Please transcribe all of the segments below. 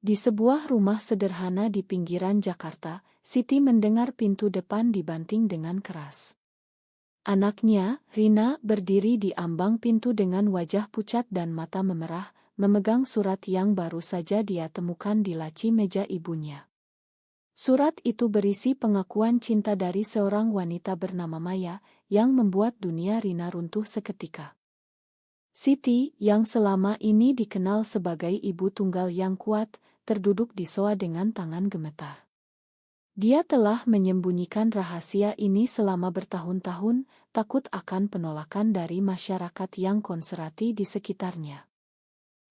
Di sebuah rumah sederhana di pinggiran Jakarta, Siti mendengar pintu depan dibanting dengan keras. Anaknya, Rina, berdiri di ambang pintu dengan wajah pucat dan mata memerah, memegang surat yang baru saja dia temukan di laci meja ibunya. Surat itu berisi pengakuan cinta dari seorang wanita bernama Maya, yang membuat dunia Rina runtuh seketika. Siti, yang selama ini dikenal sebagai ibu tunggal yang kuat, terduduk di sofa dengan tangan gemetar. Dia telah menyembunyikan rahasia ini selama bertahun-tahun, takut akan penolakan dari masyarakat yang konservatif di sekitarnya.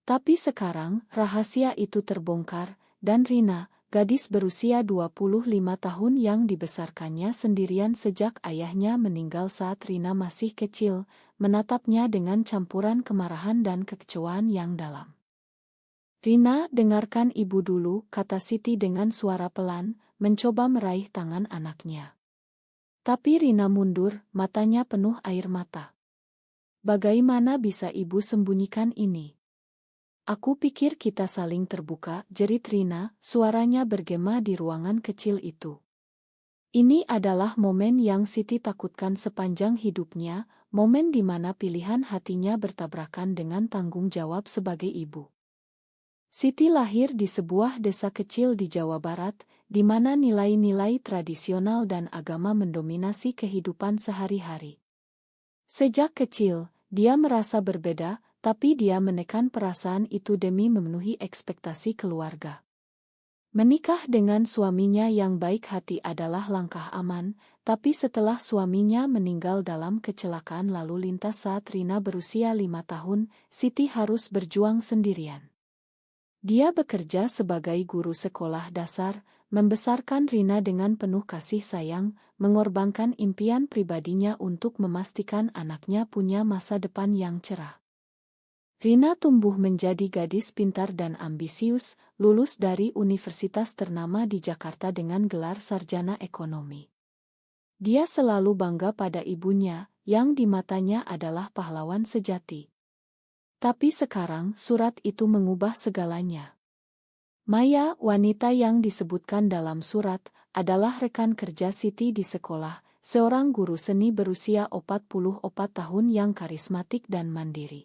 Tapi sekarang, rahasia itu terbongkar, dan Rina, gadis berusia 25 tahun yang dibesarkannya sendirian sejak ayahnya meninggal saat Rina masih kecil, menatapnya dengan campuran kemarahan dan kekecewaan yang dalam. "Rina, dengarkan ibu dulu," kata Siti dengan suara pelan, mencoba meraih tangan anaknya. Tapi Rina mundur, matanya penuh air mata. "Bagaimana bisa ibu sembunyikan ini? Aku pikir kita saling terbuka," jerit Rina, suaranya bergema di ruangan kecil itu. Ini adalah momen yang Siti takutkan sepanjang hidupnya, momen di mana pilihan hatinya bertabrakan dengan tanggung jawab sebagai ibu. Siti lahir di sebuah desa kecil di Jawa Barat, di mana nilai-nilai tradisional dan agama mendominasi kehidupan sehari-hari. Sejak kecil, dia merasa berbeda, tapi dia menekan perasaan itu demi memenuhi ekspektasi keluarga. Menikah dengan suaminya yang baik hati adalah langkah aman, tapi setelah suaminya meninggal dalam kecelakaan lalu lintas saat Rina berusia 5 tahun, Siti harus berjuang sendirian. Dia bekerja sebagai guru sekolah dasar, membesarkan Rina dengan penuh kasih sayang, mengorbankan impian pribadinya untuk memastikan anaknya punya masa depan yang cerah. Rina tumbuh menjadi gadis pintar dan ambisius, lulus dari universitas ternama di Jakarta dengan gelar sarjana ekonomi. Dia selalu bangga pada ibunya, yang di matanya adalah pahlawan sejati. Tapi sekarang surat itu mengubah segalanya. Maya, wanita yang disebutkan dalam surat, adalah rekan kerja Siti di sekolah, seorang guru seni berusia 44 tahun yang karismatik dan mandiri.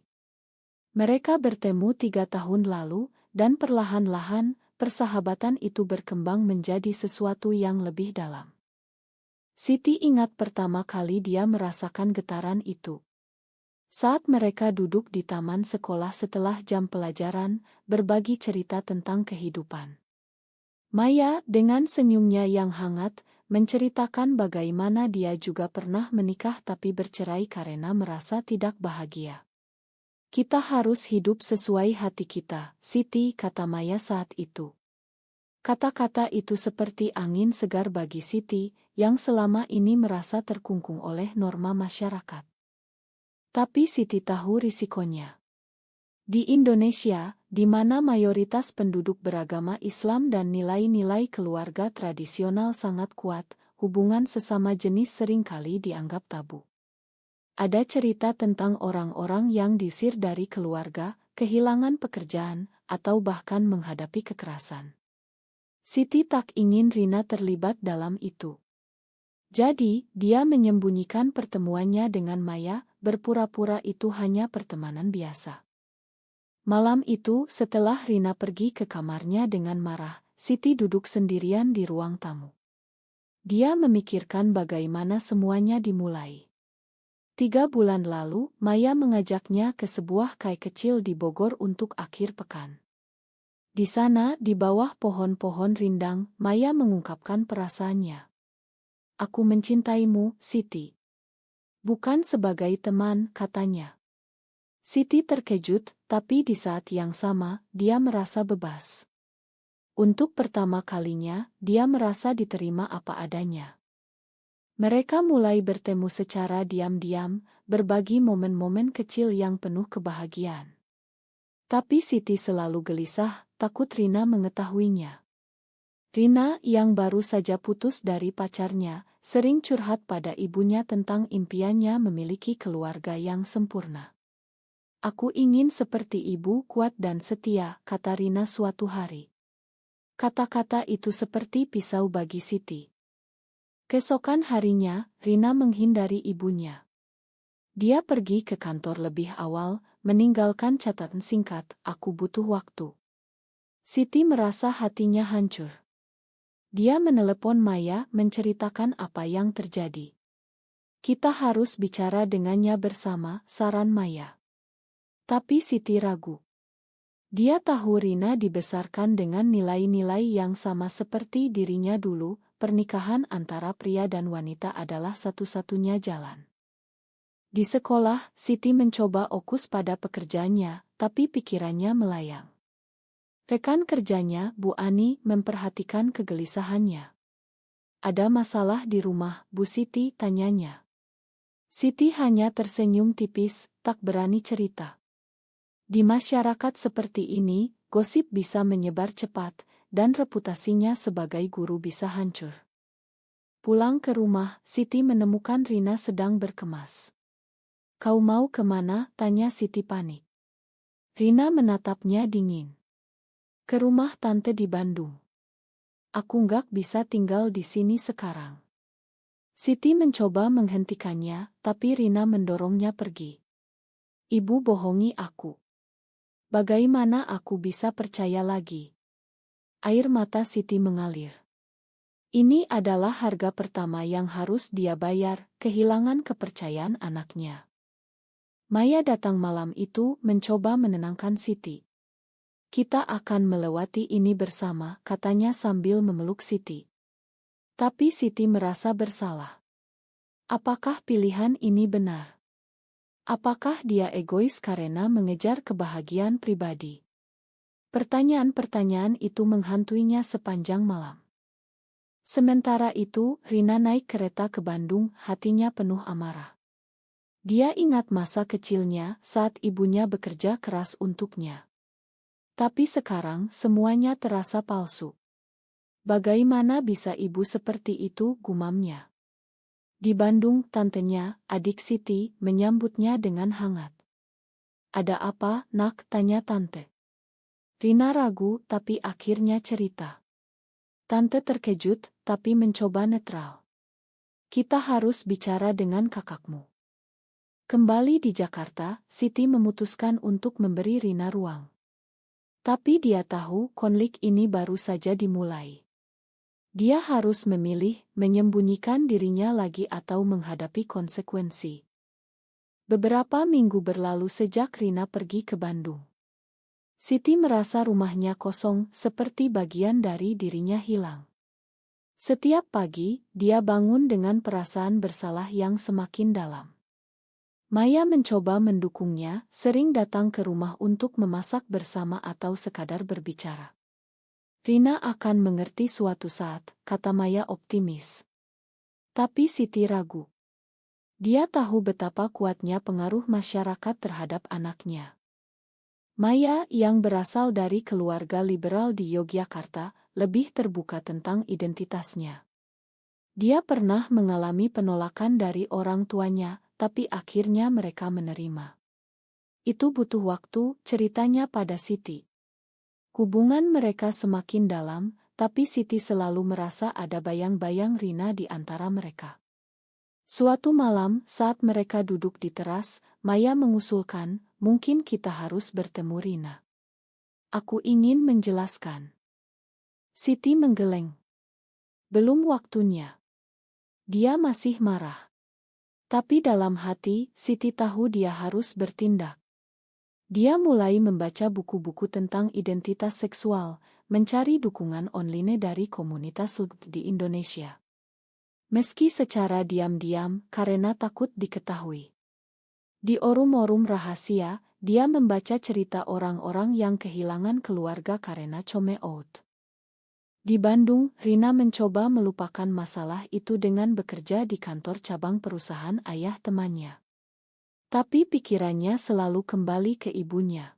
Mereka bertemu 3 tahun lalu, dan perlahan-lahan, persahabatan itu berkembang menjadi sesuatu yang lebih dalam. Siti ingat pertama kali dia merasakan getaran itu. Saat mereka duduk di taman sekolah setelah jam pelajaran, berbagi cerita tentang kehidupan. Maya, dengan senyumnya yang hangat, menceritakan bagaimana dia juga pernah menikah tapi bercerai karena merasa tidak bahagia. "Kita harus hidup sesuai hati kita, Siti," kata Maya saat itu. Kata-kata itu seperti angin segar bagi Siti, yang selama ini merasa terkungkung oleh norma masyarakat. Tapi Siti tahu risikonya. Di Indonesia, di mana mayoritas penduduk beragama Islam dan nilai-nilai keluarga tradisional sangat kuat, hubungan sesama jenis seringkali dianggap tabu. Ada cerita tentang orang-orang yang diusir dari keluarga, kehilangan pekerjaan, atau bahkan menghadapi kekerasan. Siti tak ingin Rina terlibat dalam itu. Jadi, dia menyembunyikan pertemuannya dengan Maya, berpura-pura itu hanya pertemanan biasa. Malam itu, setelah Rina pergi ke kamarnya dengan marah, Siti duduk sendirian di ruang tamu. Dia memikirkan bagaimana semuanya dimulai. 3 bulan lalu, Maya mengajaknya ke sebuah kai kecil di Bogor untuk akhir pekan. Di sana, di bawah pohon-pohon rindang, Maya mengungkapkan perasaannya. "Aku mencintaimu, Siti. Bukan sebagai teman," katanya. Siti terkejut, tapi di saat yang sama, dia merasa bebas. Untuk pertama kalinya, dia merasa diterima apa adanya. Mereka mulai bertemu secara diam-diam, berbagi momen-momen kecil yang penuh kebahagiaan. Tapi Siti selalu gelisah, takut Rina mengetahuinya. Rina, yang baru saja putus dari pacarnya, sering curhat pada ibunya tentang impiannya memiliki keluarga yang sempurna. "Aku ingin seperti ibu, kuat dan setia," kata Rina suatu hari. Kata-kata itu seperti pisau bagi Siti. Keesokan harinya, Rina menghindari ibunya. Dia pergi ke kantor lebih awal, meninggalkan catatan singkat, "Aku butuh waktu." Siti merasa hatinya hancur. Dia menelepon Maya menceritakan apa yang terjadi. "Kita harus bicara dengannya bersama," saran Maya. Tapi Siti ragu. Dia tahu Rina dibesarkan dengan nilai-nilai yang sama seperti dirinya dulu, pernikahan antara pria dan wanita adalah satu-satunya jalan. Di sekolah, Siti mencoba fokus pada pekerjaannya, tapi pikirannya melayang. Rekan kerjanya, Bu Ani, memperhatikan kegelisahannya. "Ada masalah di rumah, Bu Siti?" tanyanya. Siti hanya tersenyum tipis, tak berani cerita. Di masyarakat seperti ini, gosip bisa menyebar cepat, dan reputasinya sebagai guru bisa hancur. Pulang ke rumah, Siti menemukan Rina sedang berkemas. "Kau mau kemana?" tanya Siti panik. Rina menatapnya dingin. "Ke rumah tante di Bandung. Aku nggak bisa tinggal di sini sekarang." Siti mencoba menghentikannya, tapi Rina mendorongnya pergi. "Ibu bohongi aku. Bagaimana aku bisa percaya lagi?" Air mata Siti mengalir. Ini adalah harga pertama yang harus dia bayar, kehilangan kepercayaan anaknya. Maya datang malam itu mencoba menenangkan Siti. "Kita akan melewati ini bersama," katanya sambil memeluk Siti. Tapi Siti merasa bersalah. Apakah pilihan ini benar? Apakah dia egois karena mengejar kebahagiaan pribadi? Pertanyaan-pertanyaan itu menghantuinya sepanjang malam. Sementara itu, Rina naik kereta ke Bandung, hatinya penuh amarah. Dia ingat masa kecilnya saat ibunya bekerja keras untuknya. Tapi sekarang semuanya terasa palsu. Bagaimana bisa ibu seperti itu, gumamnya. Di Bandung, tantenya, adik Siti, menyambutnya dengan hangat. "Ada apa, Nak?" tanya tante. Rina ragu, tapi akhirnya cerita. Tante terkejut, tapi mencoba netral. "Kita harus bicara dengan kakakmu." Kembali di Jakarta, Siti memutuskan untuk memberi Rina ruang. Tapi dia tahu konflik ini baru saja dimulai. Dia harus memilih menyembunyikan dirinya lagi atau menghadapi konsekuensi. Beberapa minggu berlalu sejak Rina pergi ke Bandung. Siti merasa rumahnya kosong, seperti bagian dari dirinya hilang. Setiap pagi, dia bangun dengan perasaan bersalah yang semakin dalam. Maya mencoba mendukungnya, sering datang ke rumah untuk memasak bersama atau sekadar berbicara. "Rina akan mengerti suatu saat," kata Maya optimis. Tapi Siti ragu. Dia tahu betapa kuatnya pengaruh masyarakat terhadap anaknya. Maya, yang berasal dari keluarga liberal di Yogyakarta, lebih terbuka tentang identitasnya. Dia pernah mengalami penolakan dari orang tuanya, tapi akhirnya mereka menerima. "Itu butuh waktu," ceritanya pada Siti. Hubungan mereka semakin dalam, tapi Siti selalu merasa ada bayang-bayang Rina di antara mereka. Suatu malam, saat mereka duduk di teras, Maya mengusulkan, "Mungkin kita harus bertemu Rina." "Aku ingin menjelaskan." Siti menggeleng. "Belum waktunya." Dia masih marah. Tapi dalam hati, Siti tahu dia harus bertindak. Dia mulai membaca buku-buku tentang identitas seksual, mencari dukungan online dari komunitas LGBT di Indonesia. Meski secara diam-diam, karena takut diketahui. Di forum rahasia, dia membaca cerita orang-orang yang kehilangan keluarga karena come out. Di Bandung, Rina mencoba melupakan masalah itu dengan bekerja di kantor cabang perusahaan ayah temannya. Tapi pikirannya selalu kembali ke ibunya.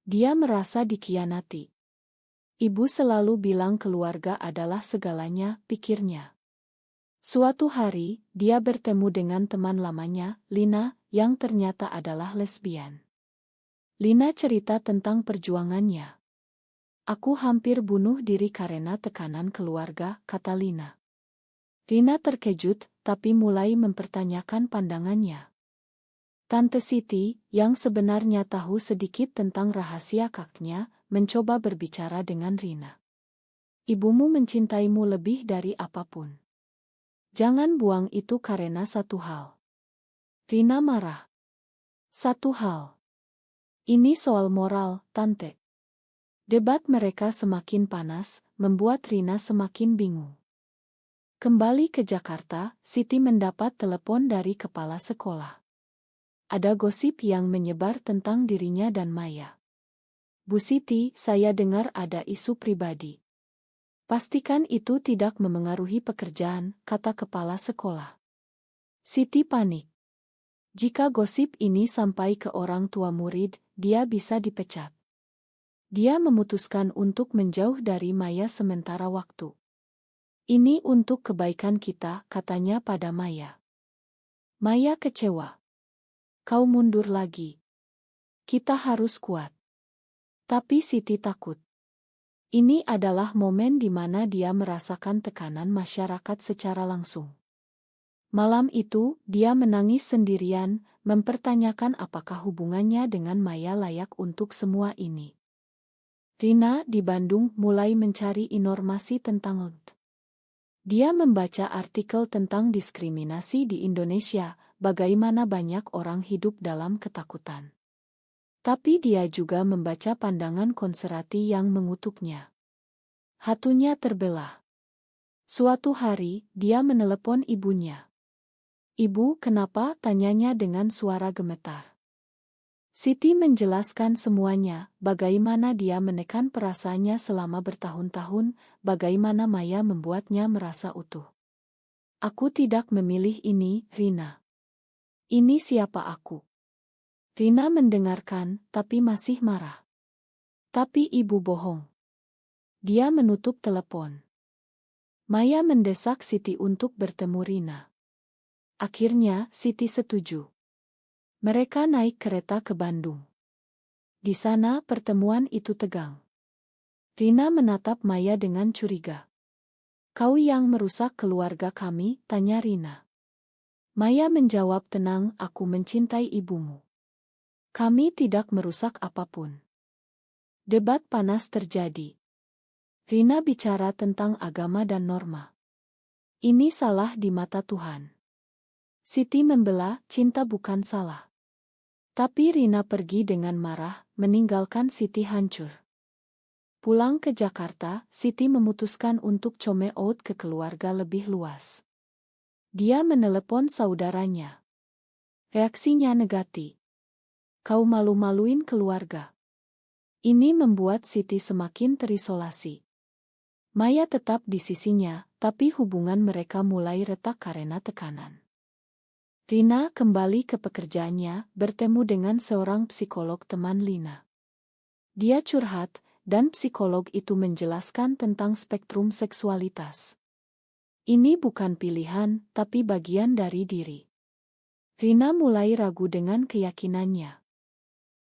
Dia merasa dikhianati. Ibu selalu bilang keluarga adalah segalanya, pikirnya. Suatu hari, dia bertemu dengan teman lamanya, Lina, yang ternyata adalah lesbian. Lina cerita tentang perjuangannya. Aku hampir bunuh diri karena tekanan keluarga, kata Lina. Rina terkejut, tapi mulai mempertanyakan pandangannya. Tante Siti, yang sebenarnya tahu sedikit tentang rahasia kaknya, mencoba berbicara dengan Rina. Ibumu mencintaimu lebih dari apapun. Jangan buang itu karena satu hal. Rina marah. Satu hal. Ini soal moral, Tante. Debat mereka semakin panas, membuat Rina semakin bingung. Kembali ke Jakarta, Siti mendapat telepon dari kepala sekolah. Ada gosip yang menyebar tentang dirinya dan Maya. Bu Siti, saya dengar ada isu pribadi. Pastikan itu tidak memengaruhi pekerjaan, kata kepala sekolah. Siti panik. Jika gosip ini sampai ke orang tua murid, dia bisa dipecat. Dia memutuskan untuk menjauh dari Maya sementara waktu. Ini untuk kebaikan kita, katanya pada Maya. Maya kecewa. Kau mundur lagi. Kita harus kuat. Tapi Siti takut. Ini adalah momen di mana dia merasakan tekanan masyarakat secara langsung. Malam itu, dia menangis sendirian, mempertanyakan apakah hubungannya dengan Maya layak untuk semua ini. Rina di Bandung mulai mencari informasi tentang LGBTQ. Dia membaca artikel tentang diskriminasi di Indonesia, bagaimana banyak orang hidup dalam ketakutan. Tapi dia juga membaca pandangan konservatif yang mengutuknya. Hatinya terbelah. Suatu hari, dia menelepon ibunya. Ibu, kenapa? Tanyanya dengan suara gemetar. Siti menjelaskan semuanya, bagaimana dia menekan perasaannya selama bertahun-tahun, bagaimana Maya membuatnya merasa utuh. Aku tidak memilih ini, Rina. Ini siapa aku? Rina mendengarkan, tapi masih marah. Tapi ibu bohong. Dia menutup telepon. Maya mendesak Siti untuk bertemu Rina. Akhirnya, Siti setuju. Mereka naik kereta ke Bandung. Di sana pertemuan itu tegang. Rina menatap Maya dengan curiga. Kau yang merusak keluarga kami, tanya Rina. Maya menjawab tenang, aku mencintai ibumu. Kami tidak merusak apapun. Debat panas terjadi. Rina bicara tentang agama dan norma. Ini salah di mata Tuhan. Siti membela, cinta bukan salah. Tapi Rina pergi dengan marah, meninggalkan Siti hancur. Pulang ke Jakarta, Siti memutuskan untuk come out ke keluarga lebih luas. Dia menelepon saudaranya. Reaksinya negatif. Kau malu-maluin keluarga. Ini membuat Siti semakin terisolasi. Maya tetap di sisinya, tapi hubungan mereka mulai retak karena tekanan. Rina kembali ke pekerjaannya, bertemu dengan seorang psikolog teman Lina. Dia curhat, dan psikolog itu menjelaskan tentang spektrum seksualitas. Ini bukan pilihan, tapi bagian dari diri. Rina mulai ragu dengan keyakinannya.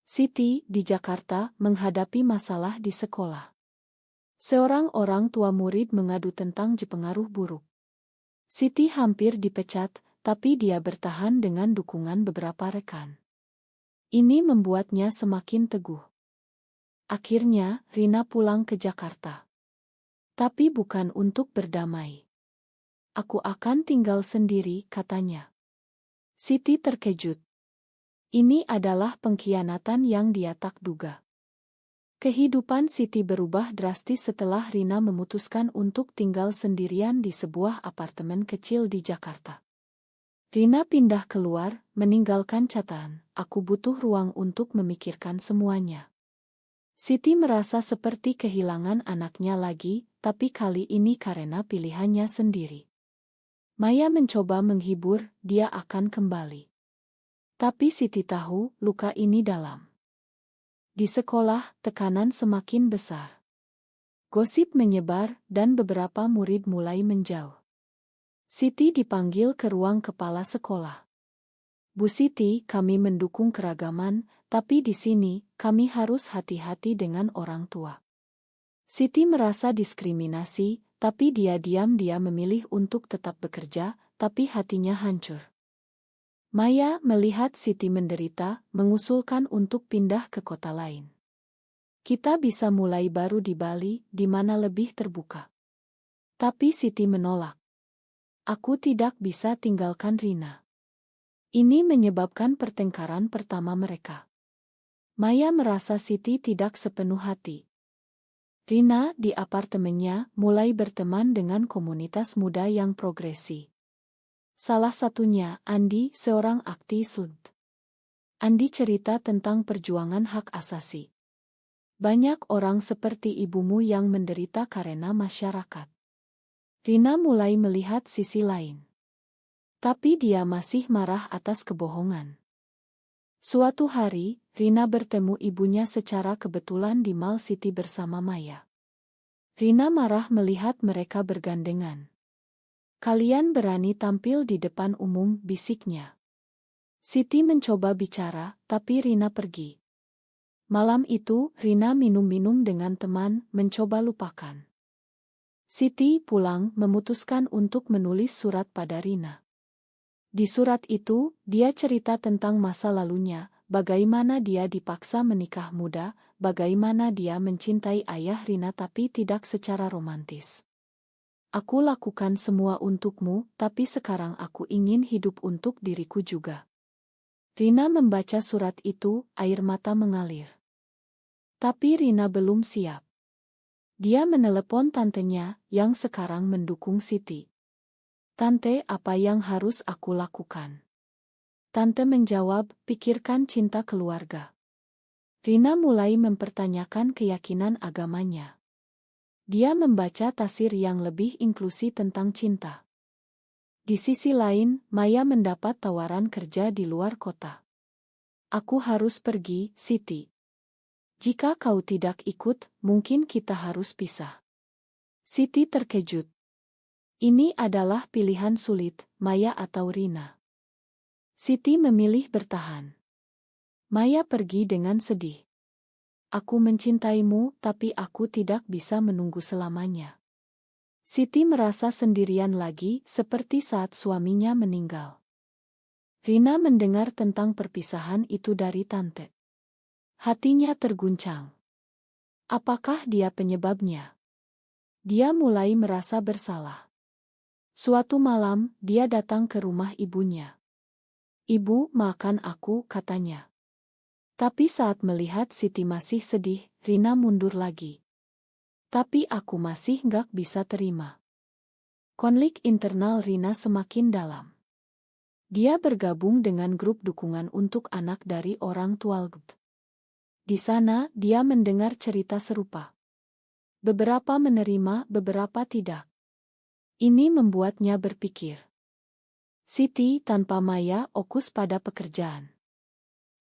Siti, di Jakarta, menghadapi masalah di sekolah. Seorang orang tua murid mengadu tentang pengaruh buruk. Siti hampir dipecat, tapi dia bertahan dengan dukungan beberapa rekan. Ini membuatnya semakin teguh. Akhirnya, Rina pulang ke Jakarta. Tapi bukan untuk berdamai. Aku akan tinggal sendiri, katanya. Siti terkejut. Ini adalah pengkhianatan yang dia tak duga. Kehidupan Siti berubah drastis setelah Rina memutuskan untuk tinggal sendirian di sebuah apartemen kecil di Jakarta. Rina pindah keluar, meninggalkan catatan, aku butuh ruang untuk memikirkan semuanya. Siti merasa seperti kehilangan anaknya lagi, tapi kali ini karena pilihannya sendiri. Maya mencoba menghibur, dia akan kembali. Tapi Siti tahu, luka ini dalam. Di sekolah, tekanan semakin besar. Gosip menyebar, dan beberapa murid mulai menjauh. Siti dipanggil ke ruang kepala sekolah. Bu Siti, kami mendukung keragaman, tapi di sini, kami harus hati-hati dengan orang tua. Siti merasa diskriminasi, tapi dia diam-diam memilih untuk tetap bekerja, tapi hatinya hancur. Maya melihat Siti menderita, mengusulkan untuk pindah ke kota lain. Kita bisa mulai baru di Bali, di mana lebih terbuka. Tapi Siti menolak. Aku tidak bisa tinggalkan Rina. Ini menyebabkan pertengkaran pertama mereka. Maya merasa Siti tidak sepenuh hati. Rina di apartemennya mulai berteman dengan komunitas muda yang progresi. Salah satunya Andi, seorang aktivis LGBTI. Andi cerita tentang perjuangan hak asasi. Banyak orang seperti ibumu yang menderita karena masyarakat. Rina mulai melihat sisi lain. Tapi dia masih marah atas kebohongan. Suatu hari, Rina bertemu ibunya secara kebetulan di Mall City bersama Maya. Rina marah melihat mereka bergandengan. Kalian berani tampil di depan umum, bisiknya. Siti mencoba bicara, tapi Rina pergi. Malam itu, Rina minum-minum dengan teman, mencoba lupakan. Siti pulang, memutuskan untuk menulis surat pada Rina. Di surat itu, dia cerita tentang masa lalunya, bagaimana dia dipaksa menikah muda, bagaimana dia mencintai ayah Rina tapi tidak secara romantis. Aku lakukan semua untukmu, tapi sekarang aku ingin hidup untuk diriku juga. Rina membaca surat itu, air mata mengalir. Tapi Rina belum siap. Dia menelepon tantenya, yang sekarang mendukung Siti. Tante, apa yang harus aku lakukan? Tante menjawab, pikirkan cinta keluarga. Rina mulai mempertanyakan keyakinan agamanya. Dia membaca tafsir yang lebih inklusi tentang cinta. Di sisi lain, Maya mendapat tawaran kerja di luar kota. Aku harus pergi, Siti. Jika kau tidak ikut, mungkin kita harus pisah. Siti terkejut. Ini adalah pilihan sulit, Maya atau Rina. Siti memilih bertahan. Maya pergi dengan sedih. Aku mencintaimu, tapi aku tidak bisa menunggu selamanya. Siti merasa sendirian lagi, seperti saat suaminya meninggal. Rina mendengar tentang perpisahan itu dari tante. Hatinya terguncang. Apakah dia penyebabnya? Dia mulai merasa bersalah. Suatu malam, dia datang ke rumah ibunya. Ibu, maafkan aku, katanya. Tapi saat melihat Siti masih sedih, Rina mundur lagi. Tapi aku masih nggak bisa terima. Konflik internal Rina semakin dalam. Dia bergabung dengan grup dukungan untuk anak dari orang tua LGBT. Di sana, dia mendengar cerita serupa. Beberapa menerima, beberapa tidak. Ini membuatnya berpikir. Siti tanpa Maya fokus pada pekerjaan.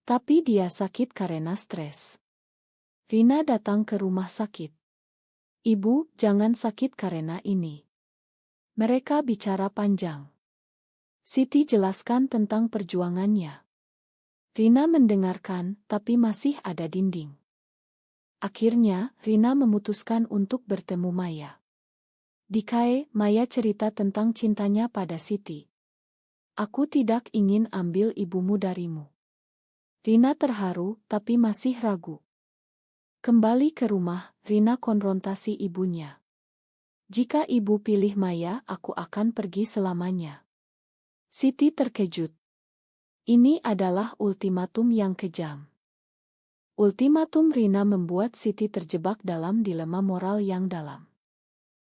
Tapi dia sakit karena stres. Rina datang ke rumah sakit. Ibu, jangan sakit karena ini. Mereka bicara panjang. Siti jelaskan tentang perjuangannya. Rina mendengarkan, tapi masih ada dinding. Akhirnya, Rina memutuskan untuk bertemu Maya. Di KAE, Maya cerita tentang cintanya pada Siti. Aku tidak ingin ambil ibumu darimu. Rina terharu, tapi masih ragu. Kembali ke rumah, Rina konfrontasi ibunya. Jika ibu pilih Maya, aku akan pergi selamanya. Siti terkejut. Ini adalah ultimatum yang kejam. Ultimatum Rina membuat Siti terjebak dalam dilema moral yang dalam.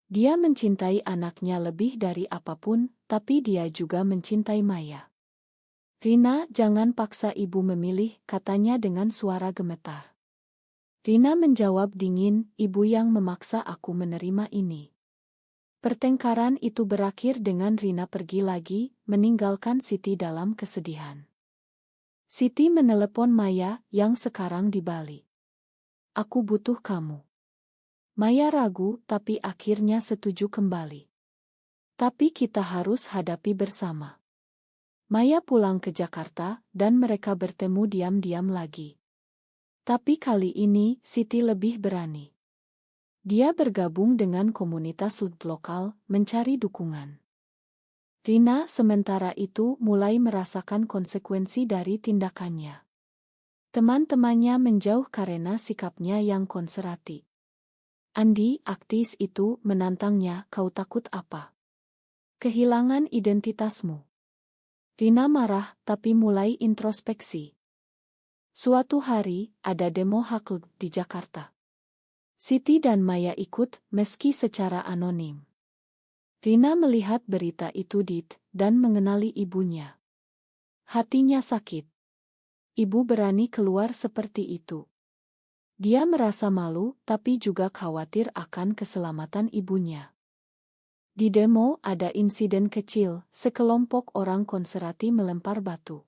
Dia mencintai anaknya lebih dari apapun, tapi dia juga mencintai Maya. Rina, jangan paksa ibu memilih, katanya dengan suara gemetar. Rina menjawab dingin, ibu yang memaksa aku menerima ini. Pertengkaran itu berakhir dengan Rina pergi lagi, meninggalkan Siti dalam kesedihan. Siti menelepon Maya, yang sekarang di Bali. Aku butuh kamu. Maya ragu, tapi akhirnya setuju kembali. Tapi kita harus hadapi bersama. Maya pulang ke Jakarta, dan mereka bertemu diam-diam lagi. Tapi kali ini, Siti lebih berani. Dia bergabung dengan komunitas lokal, mencari dukungan. Rina sementara itu mulai merasakan konsekuensi dari tindakannya. Teman-temannya menjauh karena sikapnya yang konservatif. Andi, aktis itu, menantangnya, "Kau takut apa? Kehilangan identitasmu?" Rina marah, tapi mulai introspeksi. Suatu hari, ada demo hak di Jakarta. Siti dan Maya ikut, meski secara anonim. Rina melihat berita itu dan mengenali ibunya. Hatinya sakit. Ibu berani keluar seperti itu. Dia merasa malu, tapi juga khawatir akan keselamatan ibunya. Di demo ada insiden kecil, sekelompok orang konservatif melempar batu.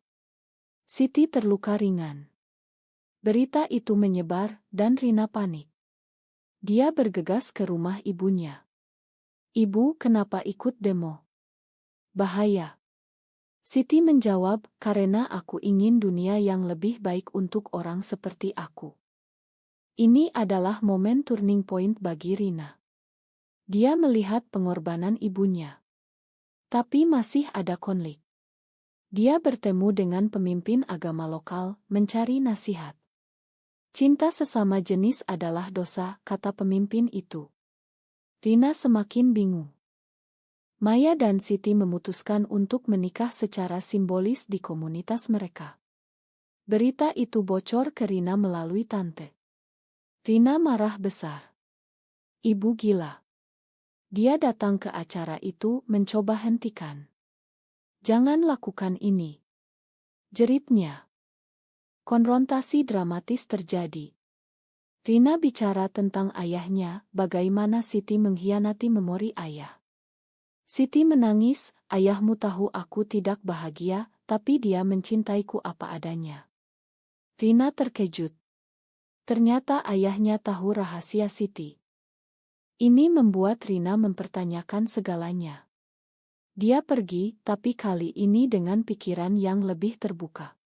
Siti terluka ringan. Berita itu menyebar, dan Rina panik. Dia bergegas ke rumah ibunya. "Ibu, kenapa ikut demo? Bahaya." Siti menjawab, "Karena aku ingin dunia yang lebih baik untuk orang seperti aku." Ini adalah momen turning point bagi Rina. Dia melihat pengorbanan ibunya. Tapi masih ada konflik. Dia bertemu dengan pemimpin agama lokal, mencari nasihat. "Cinta sesama jenis adalah dosa," kata pemimpin itu. Rina semakin bingung. Maya dan Siti memutuskan untuk menikah secara simbolis di komunitas mereka. Berita itu bocor ke Rina melalui tante. Rina marah besar. "Ibu gila." Dia datang ke acara itu mencoba hentikan. "Jangan lakukan ini," jeritnya. Konfrontasi dramatis terjadi. Rina bicara tentang ayahnya, bagaimana Siti mengkhianati memori ayah. Siti menangis, "Ayahmu tahu aku tidak bahagia, tapi dia mencintaiku apa adanya." Rina terkejut. Ternyata ayahnya tahu rahasia Siti. Ini membuat Rina mempertanyakan segalanya. Dia pergi, tapi kali ini dengan pikiran yang lebih terbuka.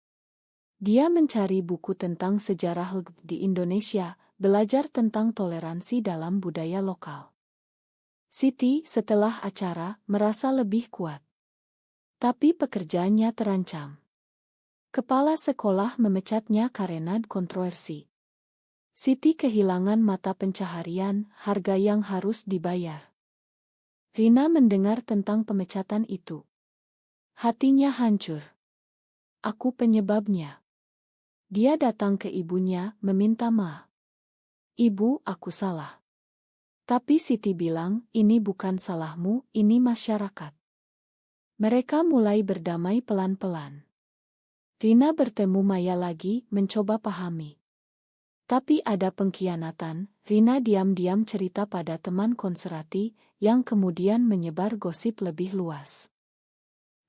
Dia mencari buku tentang sejarah di Indonesia, belajar tentang toleransi dalam budaya lokal. Siti, setelah acara, merasa lebih kuat. Tapi pekerjaannya terancam. Kepala sekolah memecatnya karena kontroversi. Siti kehilangan mata pencaharian, harga yang harus dibayar. Rina mendengar tentang pemecatan itu. Hatinya hancur. "Aku penyebabnya." Dia datang ke ibunya, meminta maaf. "Ibu, aku salah." Tapi Siti bilang, "Ini bukan salahmu, ini masyarakat." Mereka mulai berdamai pelan-pelan. Rina bertemu Maya lagi, mencoba pahami. Tapi ada pengkhianatan. Rina diam-diam cerita pada teman konservatif, yang kemudian menyebar gosip lebih luas.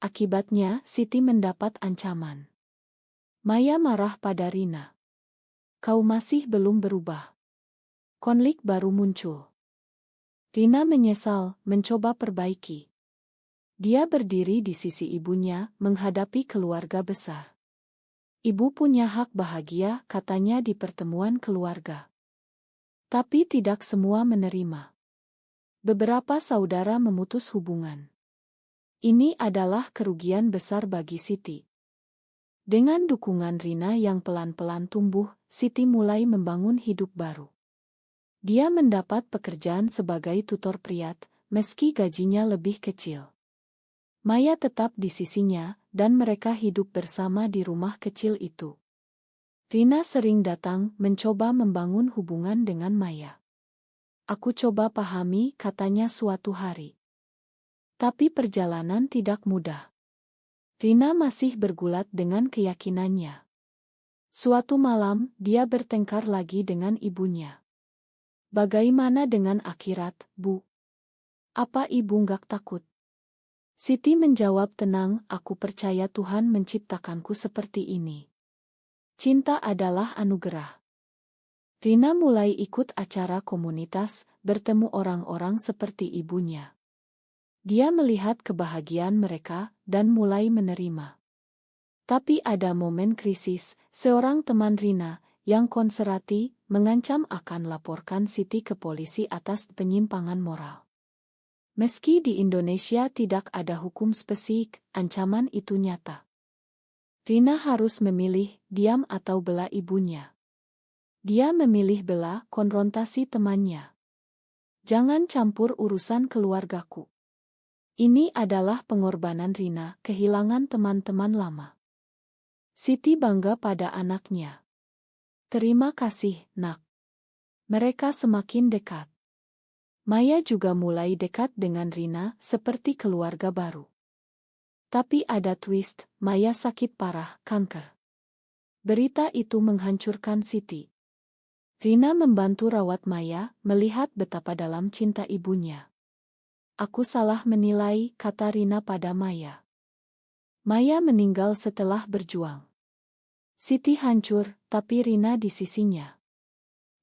Akibatnya, Siti mendapat ancaman. Maya marah pada Rina. "Kau masih belum berubah." Konflik baru muncul. Rina menyesal, mencoba perbaiki. Dia berdiri di sisi ibunya, menghadapi keluarga besar. "Ibu punya hak bahagia," katanya di pertemuan keluarga. Tapi tidak semua menerima. Beberapa saudara memutus hubungan. Ini adalah kerugian besar bagi Siti. Dengan dukungan Rina yang pelan-pelan tumbuh, Siti mulai membangun hidup baru. Dia mendapat pekerjaan sebagai tutor priat, meski gajinya lebih kecil. Maya tetap di sisinya, dan mereka hidup bersama di rumah kecil itu. Rina sering datang, mencoba membangun hubungan dengan Maya. "Aku coba pahami," katanya suatu hari. Tapi perjalanan tidak mudah. Rina masih bergulat dengan keyakinannya. Suatu malam, dia bertengkar lagi dengan ibunya. "Bagaimana dengan akhirat, Bu? Apa ibu nggak takut?" Siti menjawab tenang, "Aku percaya Tuhan menciptakanku seperti ini. Cinta adalah anugerah." Rina mulai ikut acara komunitas, bertemu orang-orang seperti ibunya. Dia melihat kebahagiaan mereka, dan mulai menerima. Tapi ada momen krisis, seorang teman Rina, yang konservatif, mengancam akan laporkan Siti ke polisi atas penyimpangan moral. Meski di Indonesia tidak ada hukum spesifik, ancaman itu nyata. Rina harus memilih diam atau bela ibunya. Dia memilih bela konfrontasi temannya. Jangan campur urusan keluargaku. Ini adalah pengorbanan Rina, kehilangan teman-teman lama. Siti bangga pada anaknya. Terima kasih, Nak. Mereka semakin dekat. Maya juga mulai dekat dengan Rina seperti keluarga baru. Tapi ada twist, Maya sakit parah, kanker. Berita itu menghancurkan Siti. Rina membantu rawat Maya, melihat betapa dalam cinta ibunya. Aku salah menilai, kata Rina pada Maya. Maya meninggal setelah berjuang. Siti hancur, tapi Rina di sisinya.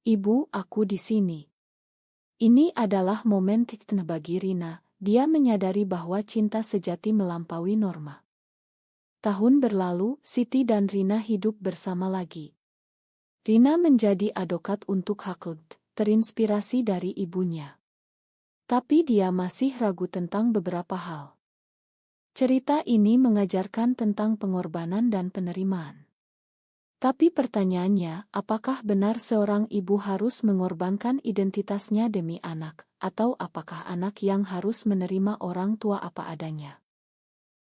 Ibu, aku di sini. Ini adalah momen titik bagi Rina. Dia menyadari bahwa cinta sejati melampaui norma. Tahun berlalu, Siti dan Rina hidup bersama lagi. Rina menjadi advokat untuk hak, terinspirasi dari ibunya. Tapi dia masih ragu tentang beberapa hal. Cerita ini mengajarkan tentang pengorbanan dan penerimaan. Tapi pertanyaannya, apakah benar seorang ibu harus mengorbankan identitasnya demi anak, atau apakah anak yang harus menerima orang tua apa adanya?